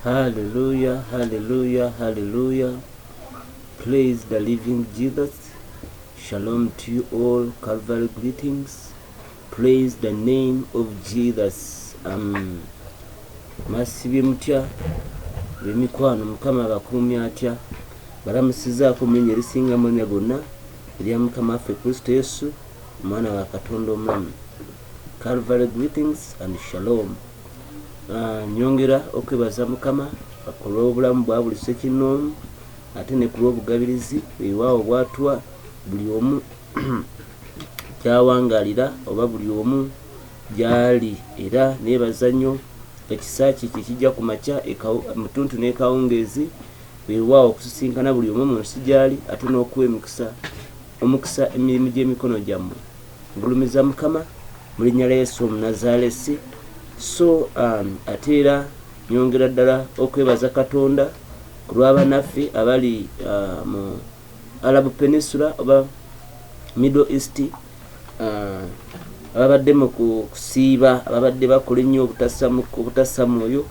Hallelujah, hallelujah, hallelujah. Praise the living Jesus. Shalom to you all. Calvary greetings. Praise the name of Jesus. Masibi mutya bemikwano mukama bakumye atya balamusizaako mu linnya erisinga amannya gonna erya mukama waffe Kristo Yesu omwana wa Katonda omulamu. Calvary greetings and shalom. Nyongera okwebaza mukama akolwa obulamu bwa buli ssekinnoomu ate ne kulwa obugabirizi ewawo bwatwa buli omu kyawangalira oba buli omu gyali, era nebaza nnyo ekisa kye kijja ku makya mutuntu n'ekawungeezi ewawo okusisinkana buli omu mu nsi gyali ate n'okuwa omukisa emirimu gy'emikono gyammwe. Ngulumiza mukama mu linnya lya Yesu Omunazaalesi. So ate era nyongera ddala okwebaza Katonda ku lw'abanaffe abali mu Arab Peninsula oba Middle East ababadde mu kusiiba, ababadde bakola ennyo obutassa mwoyo.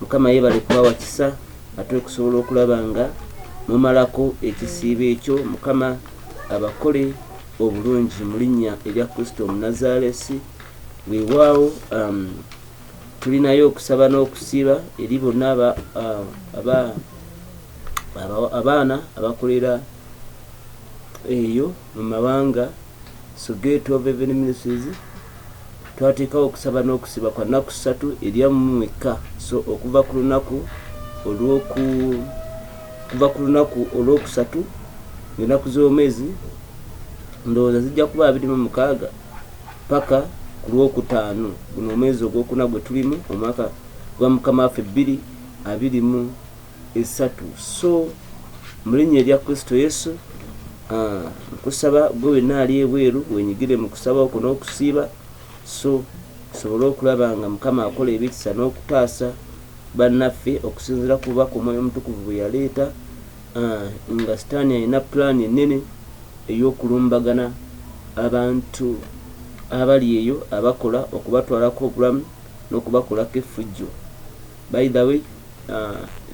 Mukama yeebale kubawa kisa ate okusobola okulaba nga mumalako ekisiibo ekyo. Mukama abakole obulungi mu linnya erya Kristo Omunazaalesi. Weewaawo tulinayo okusaba n'okusiiba eri bonna abaana abakolera eyo mu mawanga. So Gate of Heaven Ministries twateekawo okusaba n'okusiiba kwa nnaku 3 eryamumweka. So okuva ku lunaku olwokusatu ennaku z'omwezi ndowooza zijja kuba 26 paka ku lwokutaano guno omwezi ogwokuna gwe tulimu omwaka gwa mukama waffe 2023. So mu linnya erya Kristo Yesu nkusaba gwe wenna ali ebweru wenyigire mu kusaba okwo n'okusiiba, so sobole okulaba nga mukama akola ebikisa n'okutaasa bannaffe okusinziira ku bubaka Omwoyo Omutukuvu bwe yaleeta, nga Sitaani alina pulaani ennene ey'okulumbagana abantu abali eyo abakola okubatwalako obulamu n'okubakolako effujjo. By the way,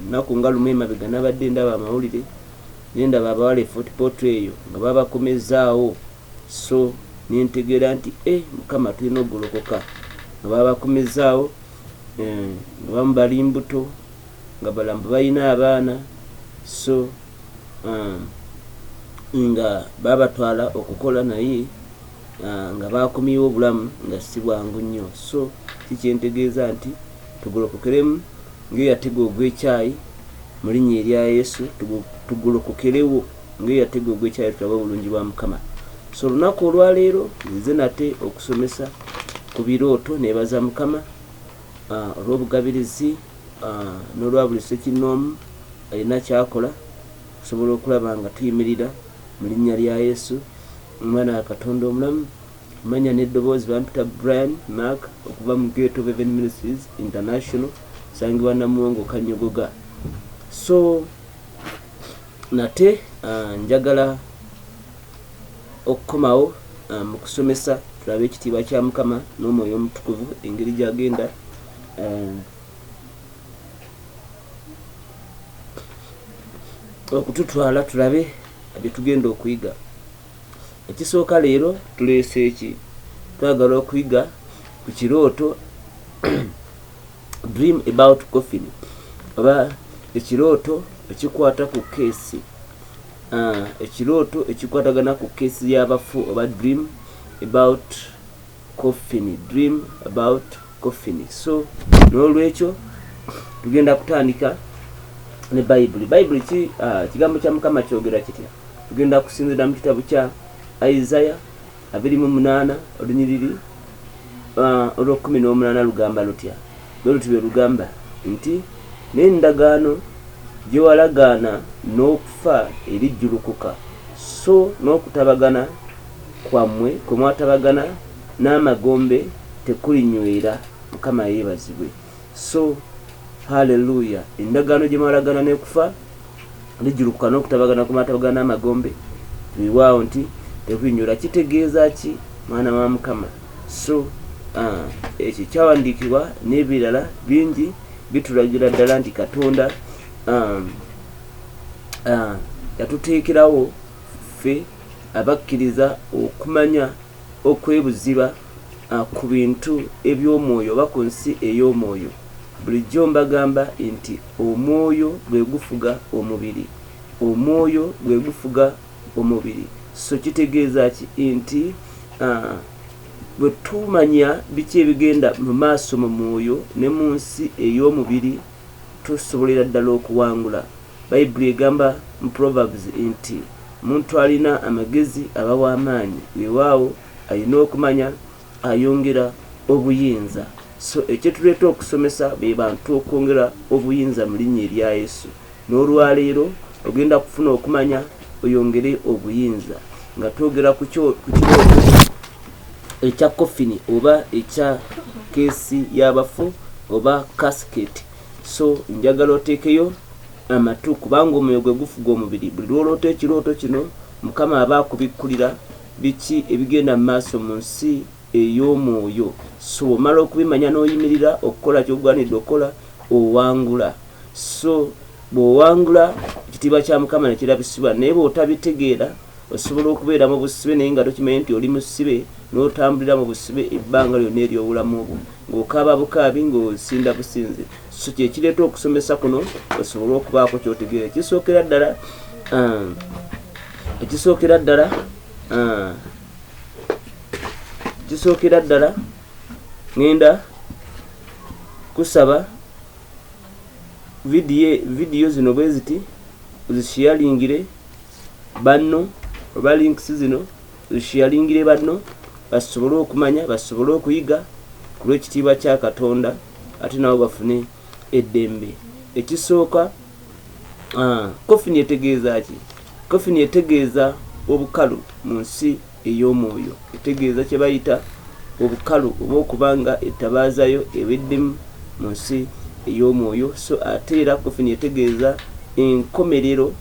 ennaku nga lumu emabega nabadde ndaba amawulire nendaba abawala Fort Portal eyo nga babakomezaawo. So nentegeera nti mukama tulina ogolokoka. Nga babakomezaawo nga bamu bali mbuto nga balambu balina abaana, so nga babatwala okukola naye nga bakomyewo obulamu nga si bwangu nnyo. So kikyentegeeza nti tugolokokeremu ng'eyatega ogw'ekyayi mu linnya erya Yesu, tugolokokerewo ng'eyatega ogw'ekyayi tulabe obulungi bwa mukama. So olunaku olwaleero nze nate okusomesa ku birooto nebaza mukama olw'obugabirizi n'olwa buli ssekinnoomu alina kyakola okusobola okulaba nga tuyimirira mu linnya lya Yesu omwana wa Katonda omulamu. Manya n'eddoboozi bampita Brian Mark okuva mu Gate of Heaven Ministries International, sangibwa Namuwongo Kanyogoga. So nate njagala okukomawo mu kusomesa tulabe ekitiibwa kya Mukama n'omwoyo omutukuvu engeri gyagenda okututwala tulabe bye tugenda okuyiga. Ekisooka leero tuleese eki, twagala okuyiga ku kirooto dream about coffin, oba ekirooto ekikwata ku keesi, ekirooto ekikwatagana ku keesi y'abafu, oba dream about coffin, dream about coffin. So n'olwekyo tugenda kutandika ne Bayibuli. Kigambo kya Mukama kyogera kitya? Tugenda kusinzira mu kitabu kya Isaiah 28 olunyiriri olw'18 lugamba lutya? Lwe lugamba nti n'endagaano gye walagaana n'okufa erijjulukuka, so n'okutabagana kwammwe kwe mwatabagana n'amagombe tekulinywera. Mukama yeebazibwe. So haleluya, endagaano gye mwalagaana n'ekufa rijjulukuka n'okutabagana kwe mwatabagana n'amagombe biwaawo nti tekulinywera. Kitegeeza ki mwana wa Mukama? So ekyo kyawandiikibwa n'ebirala bingi bitulagira ddala nti Katonda yatuteekerawo ffe abakkiriza okumanya okwebuziba ku bintu eby'omwoyo oba ku nsi ey'omwoyo. Bulijjo mbagamba nti omwoyo gwe gufuga omubiri, omwoyo gwe gufuga omubiri. So kitegeeza ki? Nti bwe tumanya biki ebigenda mu maaso mu mwoyo ne mu nsi ey'omubiri tusobolera ddala okuwangula. Bayibuli egamba mu Proverbs nti omuntu alina amagezi aba w'amaanyi, weewaawo alina okumanya ayongera obuyinza. So ekyetuleeta okusomesa be bantu okwongera obuyinza mu linnya erya Yesu. N'olwaleero ogenda kufuna okumanya oyongere obuyinza nga twogera ku kirooto ekya coffin oba ekya keesi y'abafu oba casket. So njagala oteekeyo amatu kubanga omwoyo gwe gufuga omubiri. Buli lwoloota ekirooto kino Mukama aba akubikkulira biki ebigenda mu maaso mu nsi ey'omwoyo. So omala okubimanya n'oyimirira okukola ky'ogwanidde okukola, owangula. So bw'owangula ekitiibwa kya Mukama ne kirabisibwa. Naye bw'otabitegeera osobola okubeera mu busibe naye nga tokimanyi nti oli musibe, n'otambulira mu busibe ebbanga lyonna ery'obulamu bwo ng'okaaba bukaabi ng'osinda businzi. So kye kireeta okusomesa kuno osobole okubaako ky'otegeera. Ekisookera ddala ngenda kusaba vidiyo zino bwe ziti ozishiyalingire banno, oba links zino ozishiyalingire banno basobole okumanya, basobole okuyiga ku lw'ekitiibwa kya Katonda ate nabo bafune eddembe. Ekisooka coffin etegeeza ki? Coffin etegeeza obukalu mu nsi ey'omwoyo, etegeeza kye bayita obukalu oba okubanga ettabaazayo ebeddemu mu nsi ey'omwoyo. So ate era coffin etegeeza enkomerero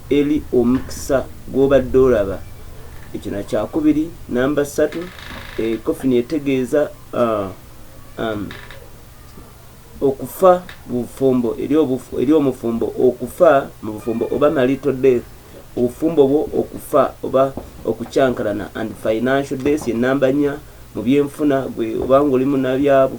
eri omukisa gw'obadde olaba. Ekyo na kyakubiri. Namba 3, coffin etegeeza okufa bufumbo eri omufumbo, okufa mu bufumbo oba marital death, obufumbo bwo okufa oba okukyankalana, and financial death ye namba 4 mu byenfuna gwe obanga olimu na bya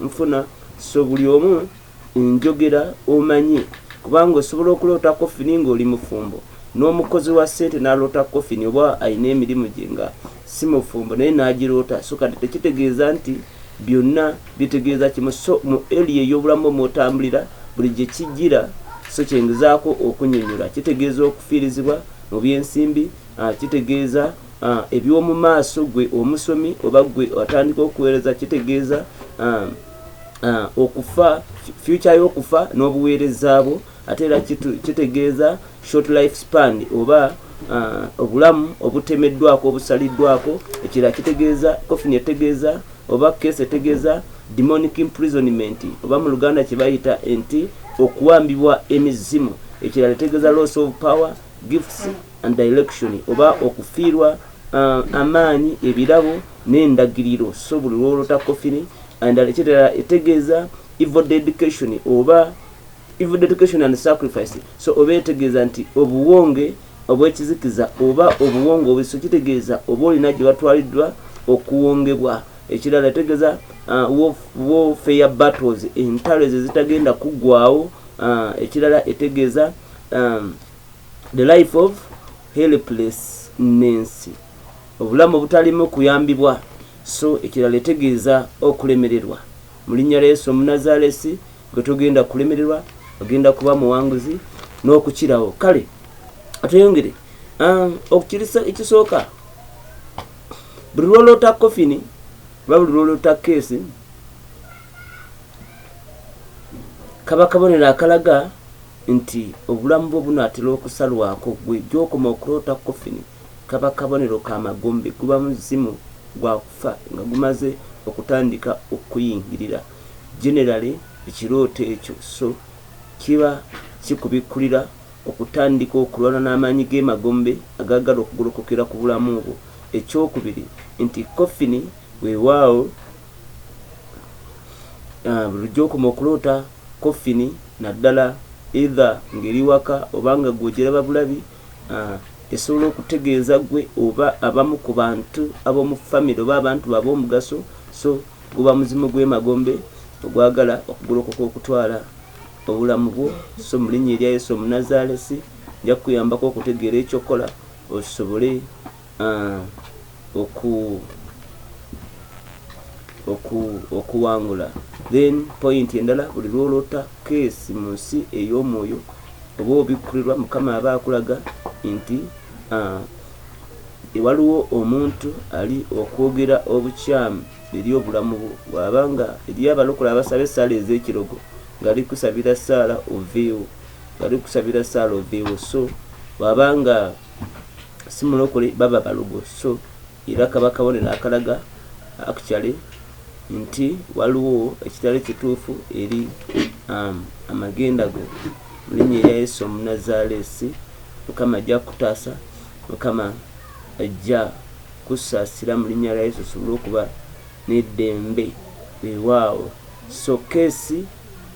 nfuna. So buli omu njogera omanyi kubanga osobola okuloota coffin ng'oli mufumbo, n'omukozi wa ssente n'aloota coffin oba ayina emirimu gye nga si mufumbo naye n'agiroota. So kati tekitegeeza nti byonna bitegeeza kimu. So mu eri ey'obulamu mw'otambulira buli gye kijjira, so kyengezaako okunnyonnyola. Kitegeeza okufiirizibwa mu byensimbi, kitegeeza eby'omu maaso gwe omusomi oba gwe atandika okuweereza, kitegeeza okufa, future y'okufa n'obuweereza bwo. Ate era kitegeeza short life span oba obulamu obutemeddwako obusaliddwako. Ekirala kitegeeza coffin etegeeza oba case etegeeza demonic imprisonment oba mu Luganda kye bayita nti okuwambibwa emizimu. Ekirala etegeeza loss of power, gifts and direction oba okufiirwa amaanyi ebirabo n'endagiriro. So buli lwolota coffin endala ekirala etegeeza evil dedication oba evil dedication and sacrifice. So oba etegeeza nti obuwonge obw'ekizikiza oba obuwonge obweso kitegeeza oba olina gye batwaliddwa okuwongebwa. Ekirala etegeeza warfare battles entalo ezo zitagenda kuggwaawo. Ekirala etegeeza the life of helplessness obulamu obutalimu kuyambibwa. So ekirala etegeeza okulemererwa. Mu linnya lya Yesu Omunazaalesi gwe tugenda kulemererwa ogenda kuba muwanguzi n'okukirawo. Kale atuyongere okukirisa ekisooka buli lwolota coffin oba buli lwolota keesi kaba kabonero akalaga nti obulamu bwo bunaatera okusalwako. Gwe gy'okoma okulota coffin kaba kabonero k'amagombe guba muzimu gwa kufa nga gumaze okutandika okuyingirira generally ekirooto ekyo. So kiba kikubikulira okutandika okulwana n'amaanyi g'emagombe agagala okugolokokera ku bulamu bwo. Ekyokubiri nti coffin weewaawo buli gy'okoma okulota coffin naddala either ng'eri waka oba nga gw'ogiraba bulabi esobola okutegeeza gwe oba abamu ku bantu ab'omu family oba abantu ab'omugaso. So guba muzimu gw'emagombe ogwagala okugolokoka okutwala obulamu bwo. So mu linnya erya Yesu Omunazaalesi nja kuyambako okutegeera ekyokola osobole okuwangula. Then point endala buli lwolota keesi mu nsi ey'omwoyo oba obikkulirwa Mukama aba akulaga nti waliwo omuntu ali okwogera obukyamu eri obulamu bwo. Bw'abanga eri abalokole abasaba essaala ez'ekirogo ng'ali kusabira Saala oveewo, ng'ali kusabira Saala oveewo. So bw'abanga si mulokole baba balogo. So era kaba kabonero akalaga actually nti waliwo ekitalo ekituufu eri amagenda go. Mu linnya erya Yesu Omunazaalesi Mukama ajja kutaasa, Mukama ajja kusaasira mu linnya lya Yesu osobole okuba n'eddembe weewaawo. So keesi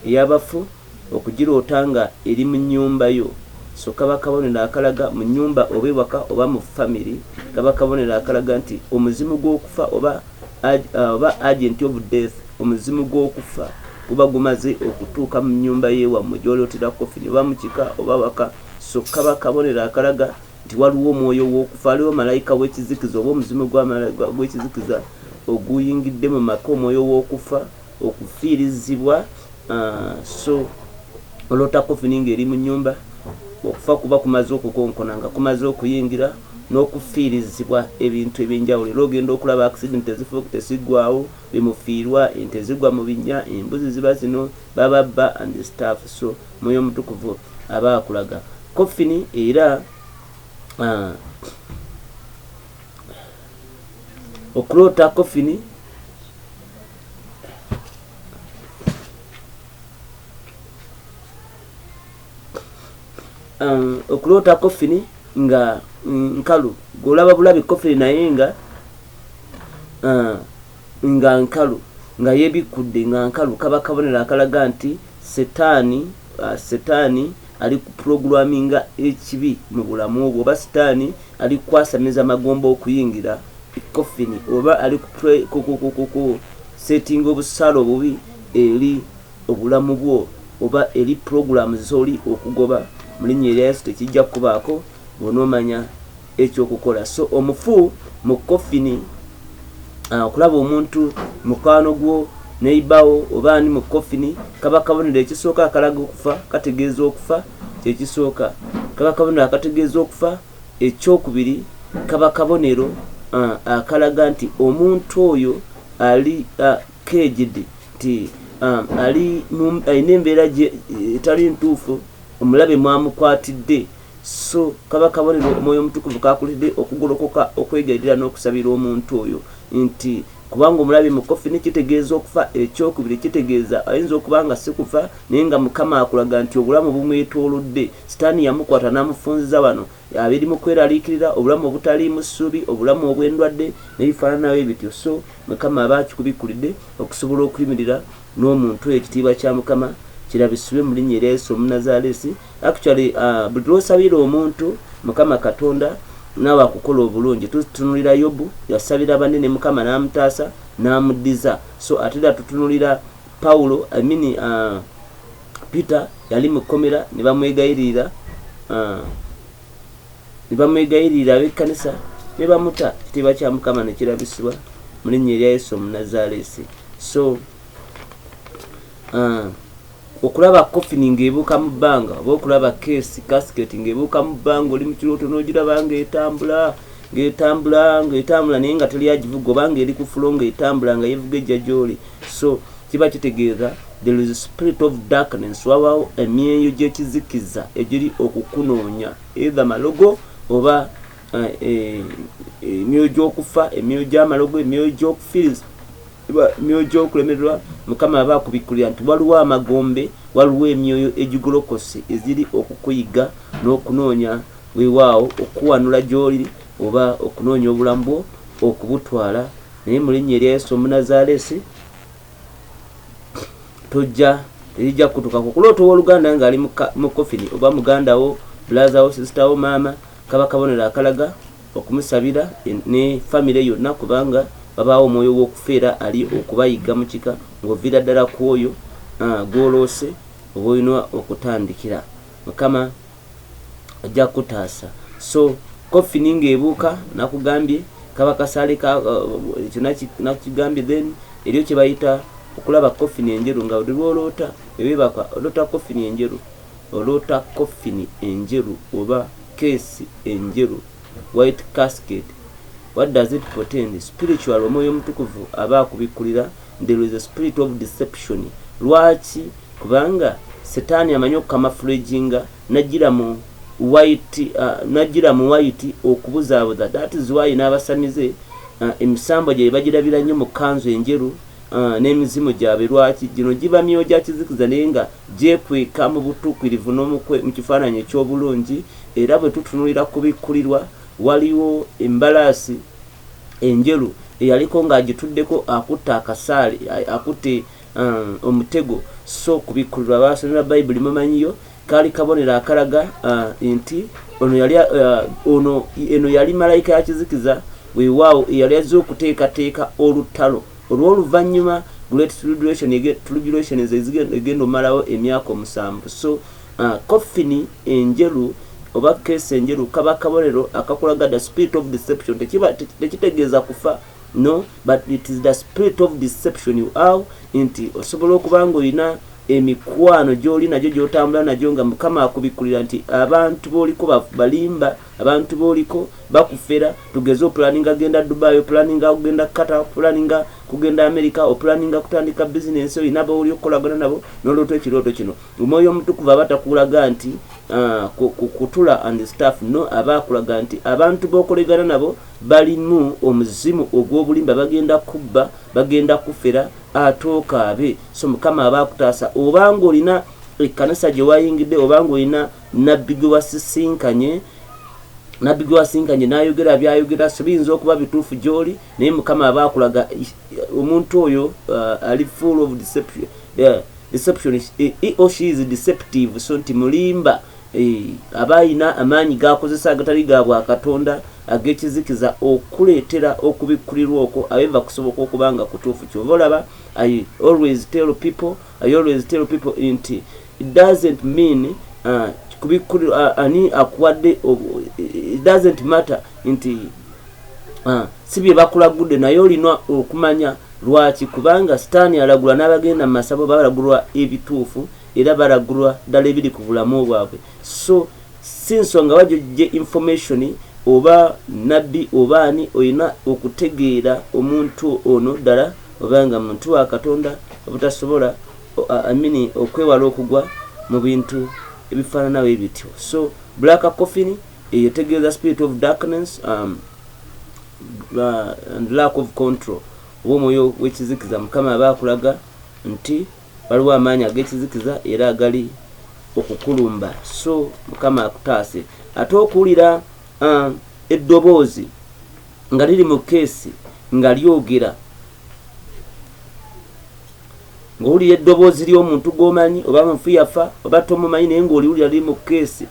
ey'abafu okugiroota nga eri mu nnyumba yo. So kaba kabonero akalaga mu nnyumba oba ewaka oba mu family kaba kabonero akalaga nti omuzimu gw'okufa oba agent of death omuzimu gw'okufa guba gumaze okutuuka mu nnyumba y'ewammwe gy'olootera coffin oba mu kika oba waka. So kaba kabonero akalaga nti waliwo omwoyo w'okufa, aliwo malayika w'ekizikiza oba omuzimu gw'ekizikiza oguyingidde mu maka, omwoyo w'okufa okufiirizibwa. So olota coffin ng'eri mu nnyumba okufa kuba kumaze okukonkona nga kumaze okuyingira n'okufiirizibwa ebintu ebyenjawulo. Era ogenda okulaba accident ezifuuka teziggwaawo bimufiirwa, ente zigwa mu binnya, embuzi ziba zino bababba and stuff. So mwoyo mutukuvu aba akulaga coffin. Era okulota coffin okulota coffin nga nkalu, golaba bulabi coffin naye nga nkalu, nga yebikudde nga nkalu, kaba kabonero akalaga nti setaani ali ku programminga ekibi mu bulamu obwo, oba setaani ali kwasamiza magomba okuyingira coffin, oba ali ku setting obusalo obubi eri obulamu bwo oba eri program zoli okugoba. Mu linnya erya Yesu tekijja kubaako bw'onoomanya ekyokukola. So omufu mu coffin okulaba omuntu mukwano gwo neibawo oba ani mu coffin kaba kabonero ekisooka akalaga okufa, kategeeza okufa kyekisooka. Kaba kabonero akategeeza okufa. Ekyokubiri kaba kabonero akalaga nti omuntu oyo ali caged, nti alina embeera etali ntuufu, omulabe mwamukwatidde. So kaba kabonero omwoyo omutukuvu kakulidde okugolokoka okwegalira n'okusabira omuntu oyo nti kubanga omulabi mu coffin kitegeeza okufa. Ekyokubiri kitegeeza ayinza okubanga si kufa naye nga Mukama akulaga nti obulamu bumwetoolodde. Sitaani yamukwata n'amufunziza wano abiri mu kweraliikirira, obulamu obutaliimu ssuubi, obulamu obw'endwadde n'ebifaananawo ebityo. So Mukama aba akikubikulidde okusobola okuyimirira n'omuntu ekitiibwa kya Mukama kirabisibwe mu linnya erya Yesu Omunnazaaleesi. Actually buli lw'osabira omuntu Mukama Katonda naawe akukola obulungi. Tutunulira Yobu yasabira banene Mukama n'amutaasa n'amuddiza. So ate era tutunulira Paulo Peter yali mu kkomera ne bamwegayirira ab'ekkanisa ne bamuta. Ekitiibwa kya Mukama ne kirabisibwa mu linnya erya Yesu Omunnazaaleesi. So okulaba coffin ng'ebuuka mu bbanga oba okulaba casket ng'ebuuka mu bbanga oli mu kirooto n'ogiraba ng'etambula naye nga teri agivuga oba ng'eri ku fulo ng'etambula nga yevuga ejja gy'oli. So kiba kitegeeza there is a spirit of darkness, wabaawo emyeyo gy'ekizikiza egiri okukunoonya either malogo oba emyoyo gy'okufa, emyoyo gy'amalogo, emyoyo gy'okufiriza, emyoyo gy'okulemererwa. Mukama aba akubikulira nti waliwo amagombe, waliwo emyoyo egigolokose eziri okukuyiga n'okunoonya weewaawo okuwanula gy'oli oba okunoonya obulamu bwo okubutwala. Naye mu linnya erya Yesu Omunnazaaleesi terijja kutuukako. Kuloota owooluganda ng'ali mu coffin oba muganda wo, brother wo, sister wo, maama, kaba kabonero akalaga okumusabira ne famire yonna, kubanga babaawo omwoyo gw'okufeera ali okubayiga mu kika ng'oviira ddala ku oyo gw'oloose oba olina okutandikira. Mukama ajja kutaasa. So coffin ng'ebuuka nakugambye kaba kasaale ekyo nakigambye, then eryo kye bayita okulaba coffin enjeru nga buli lw'oloota ebibaka oloota coffin enjeru, oloota coffin enjeru oba keesi enjeru, white casket. What does it portend? Spiritual, omwoyo omutukuvu aba akubikulira. There is a spirit of deception. Lwaki? Kubanga Setaani amanyi okukamafulejinga najjira mu white okubuzaabuza. That is why n'abasamize emisambo gye bagirabira nnyo mu kanzu enjeru n'emizimu gyabwe. Lwaki? Gino giba myoyo gya kizikiza naye nga gyekweka mu butuukirivu mu kifaananyi eky'obulungi. Era bwe tutunulira kubikulirwa, waliwo embalaasi enjeru eyaliko ng'agituddeko akutte akasaale, akutte omutego. So kubikulirwa abaasomera Bayibuli mumanyiyo kaali kabonero akalaga nti eno yali malayika ya kizikiza weewaawo eyali azze okuteekateeka olutalo olw'oluvannyuma Great Tribulation egenda omalawo emyaka 7. So coffin enjeru oba keesi enjeru kaba kabonero akakulaga the spirit of deception. Tekitegeeza kufa, no, but it is the spirit of deception. You are nti osobola okuba ng'olina emikwano gy'oli nagyo gy'otambula nagyo nga Mukama akubikulira nti abantu b'oliko balimba, abantu b'oliko bakufera. Tugeze opulaninga genda Dubai, opulaninga kugenda Qatar, opulaninga kugenda America, opulaninga kutandika business olina b'oli okukolagana nabo n'olooto ekirooto kino. Omwoyo omutukuvu aba takulaga nti kutula and stuff, no, aba akulaga nti abantu b'okolegana nabo balimu omuzimu ogw'obulimba, bagenda kubba, bagenda kufera atookabe. So Mukama aba akutaasa. Obanga olina ekkanisa gye wayingidde, obanga olina nabbi gwe wasinkanye n'ayogera byayogera, so biyinza okuba bituufu gy'oli, naye Mukama aba akulaga omuntu oyo ali full of deception. Deception, he or she is deceptive. So nti mulimba aba ayina amaanyi gakozesa agatali ga bwa Katonda ag'ekizikiza okuleetera okubikulirwa okwo abeva kusoboka okubanga kutuufu. Kyova olaba I always tell people nti it doesn't mean kubikulirwa ani akuwadde, it doesn't matter nti si bye bakulagudde, naye olina okumanya lwaki. Kubanga Sitaani alagula n'abagenda mu masabo balagulwa ebituufu era balagulwa ddala ebiri ku bulamu bwabwe. So si nsonga wajjye information oba nabbi oba ani, olina okutegeera omuntu ono ddala obanga muntu wa Katonda obutasobola okwewala okugwa mu bintu ebifaananawo ebityo. So black coffin etegeeza spirit of darkness and lack of control. omwoyo w'ekizikiza Mukama abakulaga nti waliwo amaanyi ag'ekizikiza era agali okukulumba. So Mukama akutaase. Ate okuwulira eddoboozi nga liri mu keesi nga lyogera, ng'owulira eddoboozi ly'omuntu gw'omanyi oba mufuyafa oba tomumanyi naye ng'oliwulira liri mu keesi,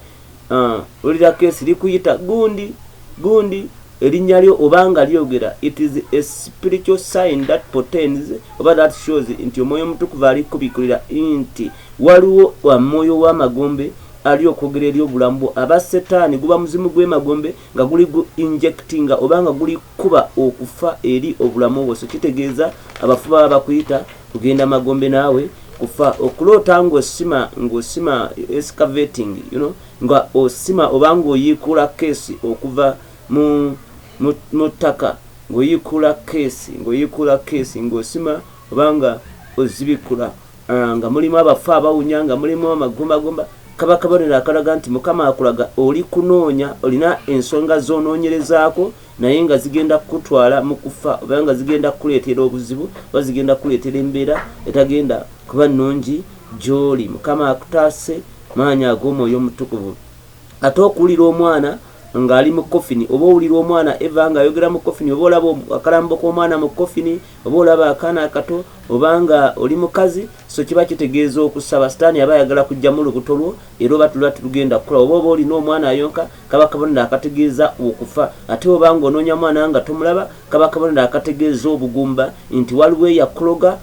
olira keesi likuyita gundi erinnya lyo obanga lyogera, it is a spiritual sign that portends oba that shows nti omwoyo omutukuvu ali kubikulira nti waliwo omwoyo w'amagombe ali okwogera eri obulamu aba setaani guba muzimu gw'emagombe nga guli gu injectinga oba nga guli kuba okufa eri obulamu bwo. So kitegeeza abafu baba bakuyita kugenda magombe naawe kufa, okuloota ng'osima excavating, nga osima oba ng'oyiikula keesi okuva mu ttaka, ng'oyiikula keesi ng'osima oba nga ozibikula, nga mulimu abafu abawunya, nga mulimu amagombagomba, kaba kabonero akalaga nti Mukama akulaga oli kunoonya, olina ensonga z'onoonyerezaako naye nga zigenda kutwala mu kufa oba nga zigenda kuleetera obuzibu oba zigenda kuleetera embeera etagenda kuba nnungi gy'oli. Mukama akutaase maanyi ag'omwoyo omutukuvu. Ate okuwulira omwana ng'ali mu kofini, oba owulira omwana eva ng'ayogera mu kofini, oba olaba akalambo k'omwana mu kofini, oba olaba akaana akato, oba nga oli mukazi, so kiba kitegeeza okusaba. Sitaani aba ayagala kujjamu lubuto lwo era oba tuba tulugenda kukula. Oba olina omwana ayonka, kaba kabonero akategeeza okufa. Ate oba ng'onoonya mwana nga tomulaba, kaba kabonero akategeeza obugumba nti waliwo yakuloga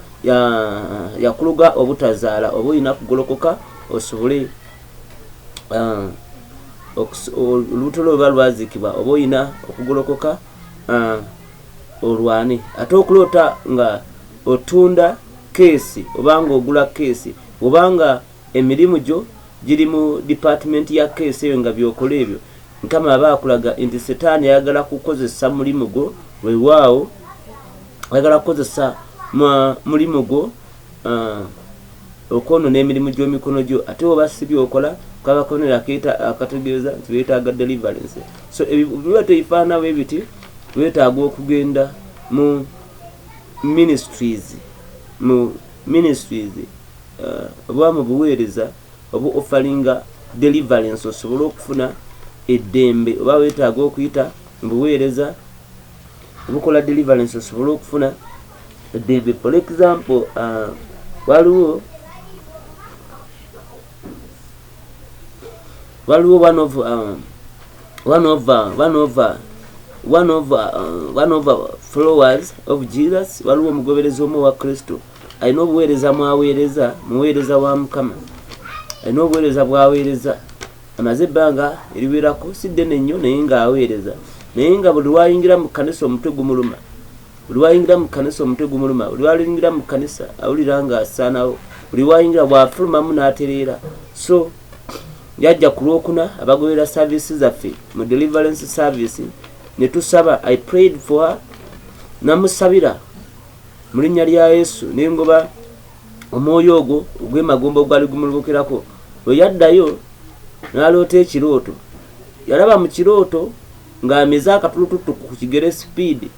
obutazaala, oba olina kugolokoka osobole olubuto lwo oba lwazikibwa, oba olina okugolokoka olwane. Ate okuloota nga otunda keesi oba nga ogula keesi, oba nga emirimu gyo giri mu department ya keesi eyo nga byokola ebyo, Mukama aba akulaga nti Setaani ayagala kukozesa mulimu gwo, weewaawo ayagala kukozesa mulimu gwo okwonoona emirimu gy'emikono gyo. Ate oba si byokola, kaba kabonero akategeeza nti beetaaga deliverance. So biba tebifaanawo ebiti, weetaaga okugenda mu ministries oba mu buweereza oba offeringa deliverance osobole okufuna eddembe, oba weetaaga okuyita mu buweereza obukola deliverance osobole okufuna eddembe. For example, waliwo one of followers of Jesus, waliwo omugoberezi omu wa Kristo, alina obuweereza mwaweereza, muweereza wa Mukama, alina obuweereza bwaweereza amaze ebbanga eriwerako, si ddene nnyo naye ng'aweereza, naye nga buli lwayingira mu kkanisa omutwe gumuluma, buli lwayingira mu kkanisa omutwe gumuluma, buli lwayingira mu kkanisa awulira ng'asaanawo, buli lwayingira bw'afulumamu n'atereera. So yajja ku Lwokuna abagoberera service zaffe mu deliverance service ne tusaba, I prayed for her, namusabira mu linnya lya Yesu, nengoba omwoyo ogwo ogw'emagombo ogwali gumulubukerako. Bwe yaddayo n'aloota ekirooto, yalaba mu kirooto ng'ameze akatulututu ku kigere speed,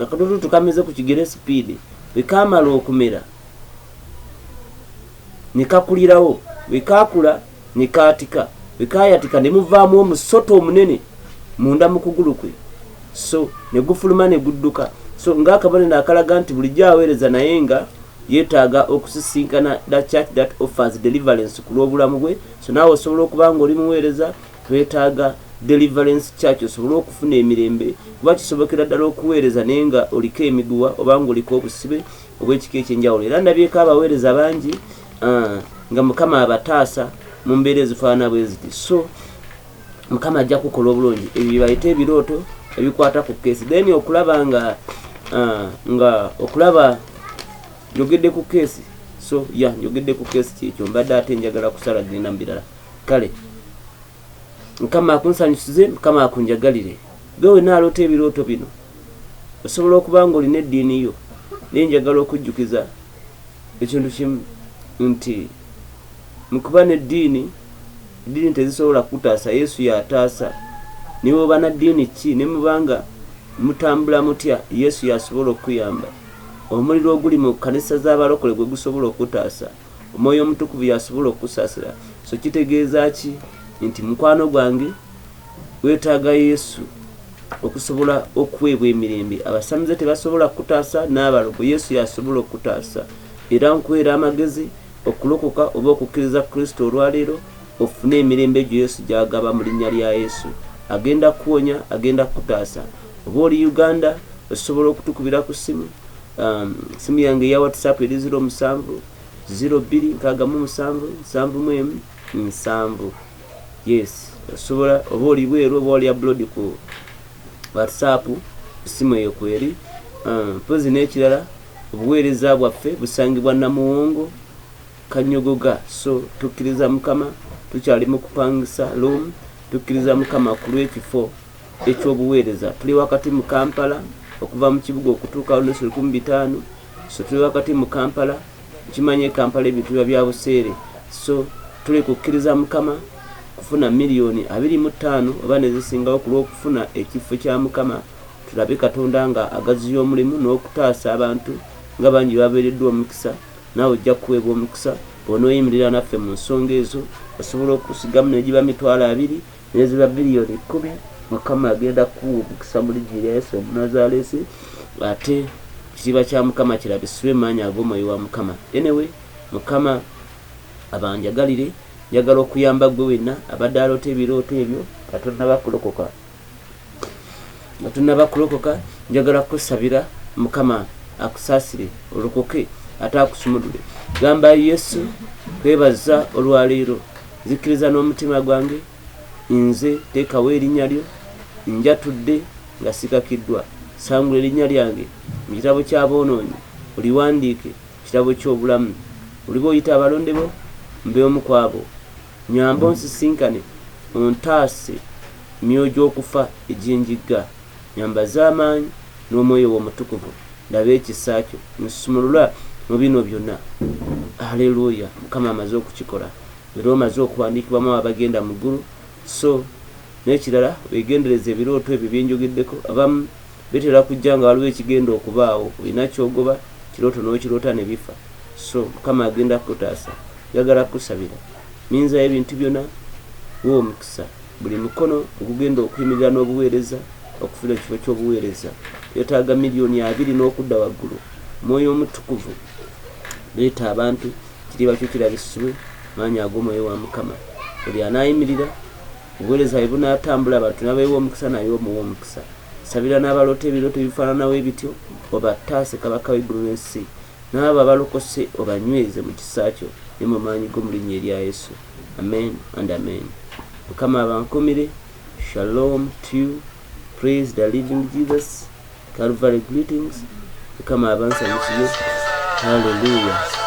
akatulututu kameze ku kigere speed, bwe kaamala okumera ne kakulirawo, bwe kaakula ne kaatika, bwe kaayatika ne muvaamu omusoto omunene munda mu kugulu kwe, so ne gufuluma ne gudduka. So ng'akabonero akalaga nti bulijjo aweereza naye nga yeetaaga okusisinkana the church that offers deliverance ku lw'obulamu bwe. So naawe osobola okuba nga oli muweereza, twetaaga deliverance church osobola okufuna emirembe, kuba kisobokera ddala okuweereza naye nga oliko emiguwa oba nga oliko obusibe obw'ekika ekyenjawulo. Era ndabyeko abaweereza bangi nga Mukama abataasa mu mbeera ezifaanana bwe ziti. So Mukama ajja kukola obulungi. Ebyo bayita ebirooto ebikwata ku keesi. Then okulaba nga okulaba njogedde ku keesi. So njogedde ku keesi kyekyo, mbadde ate njagala kusala genda mbirala. Kale Mukama akunsanyusize, Mukama akunjagalire. Gwe wenna aloota ebirooto bino osobola okuba nga olina eddiini yo, naye njagala okujjukiza ekintu kimu nti mu kuba n'eddiini tezisobola kutaasa, Yesu yataasa. Niwe oba na ddiini ki ne mubanga mutambula mutya Yesu yasobola okuyamba. Omuliro oguli mu kanisa z'abalokole gwe gusobola okutaasa, Omwoyo Omutukuvu yasobola okusaasira. So kitegeeza ki? Nti mukwano gwange weetaaga Yesu okusobola okuweebwa emirembe. Abasamize tebasobola kutaasa, n'abalogo Yesu yasobola okutaasa. Era nkuweera amagezi okulokoka oba okukkiriza Kristo olwaleero ofune emirembe gyo Yesu gy'agaba mu linnya lya Yesu. Agenda kuwonya, agenda kutaasa. Oba oli Uganda osobola okutukubira ku simu. Simu yange ya WhatsApp eri 07 02 67 7 yes, osobola oba oli bweru oba oli abroad ku WhatsApp simu eyo kweri. Mpozi n'ekirala obuweereza bwaffe busangibwa Namuwongo Kanyogoga. So tukkiriza Mukama, tukyali mu kupangisa room, tukkiriza Mukama ku lw'ekifo ekyobuweereza. Tuli wakati mu Kampala, okuva mu kibuga okutuuka olunaku 15. So tuli wakati mu Kampala, kimanye Kampala ebintu bya buseere. So tuli kukkiriza Mukama kufuna miliyoni 25 oba nezisingawo ku lw'okufuna ekifo kya Mukama. Tulabe Katonda nga agaziya omulimu n'okutaasa abantu nga bangi babeereddwa omukisa. Naawe ojja kuweebwa omukisa bw'onooyimirira naffe mu nsonga ezo. Osobola okusigamu negiba 20,000 neziba biliyoni 10. Mukama agenda kuwa omukisa mu linnya lya Yesu Omunnazaaleesi. Ate ekitiibwa kya Mukama kirabisibwe mu maanyi ag'Omwoyo wa Mukama. Anyway, Mukama abanjagalire, njagala okuyamba gwe wenna abadde aloota ebirooto ebyo Katonda bakulokoka. Njagala kusabira Mukama akusaasire olokoke ate akusumulule. Gamba Yesu, kwebaza olwaleero, zikiriza n'omutima gwange, nze teekawo erinnya lyo, njatudde nga sikakiddwa. Sangula erinnya lyange mu kitabo ky'aboonoonyi, oliwandiike kitabo ky'obulamu. Oliba oyita abalonde bo, mbe omu ku abo. Nyamba onsisinkane, ontaase myoyo gy'okufa egy'enjigga. Nyamba z'amaanyi n'Omwoyo Omutukuvu. Ndabe ekisa kyo, nsumulula mu bino byonna. Haleluya. Mukama amaze okukikola. Era omaze okuwandiikibwamu abagenda mu ggulu. So n'ekirala weegendereza ebirooto ebyo byenjogeddeko. Abamu betera kujja nga waliwo ekigenda okubaawo, olina kyogoba, kirooto n'okiroota ne bifa. So Mukama agenda kutaasa. Njagala kusabira minza ebintu byonna wo omukisa. Buli mukono ogugenda okuyimirira n'obuweereza okufuna ekifo ky'obuweereza yeetaaga miliyoni 2 n'okudda waggulu. Mwoyo Omutukuvu leeta abantu, kiriba kyo kirabisibwe maanyi ag'Omwoyo wa Mukama. Buli anaayimirira obuweereza bwe bunaatambula, abantu nabeewa omukisa naye omuwa omukisa. Sabira n'abaloota ebirooto ebifaananawo ebityo, obataase Kabaka w'eggulu n'ensi. N'abo abalokose obanyweze mu kisa kyo ne mu maanyi go mu linnya erya Yesu. Amen and amen. Mukama abankumire. Shalom to you. Praise the living Jesus. Calvary greetings. Mukama abansanyusiye. Hallelujah.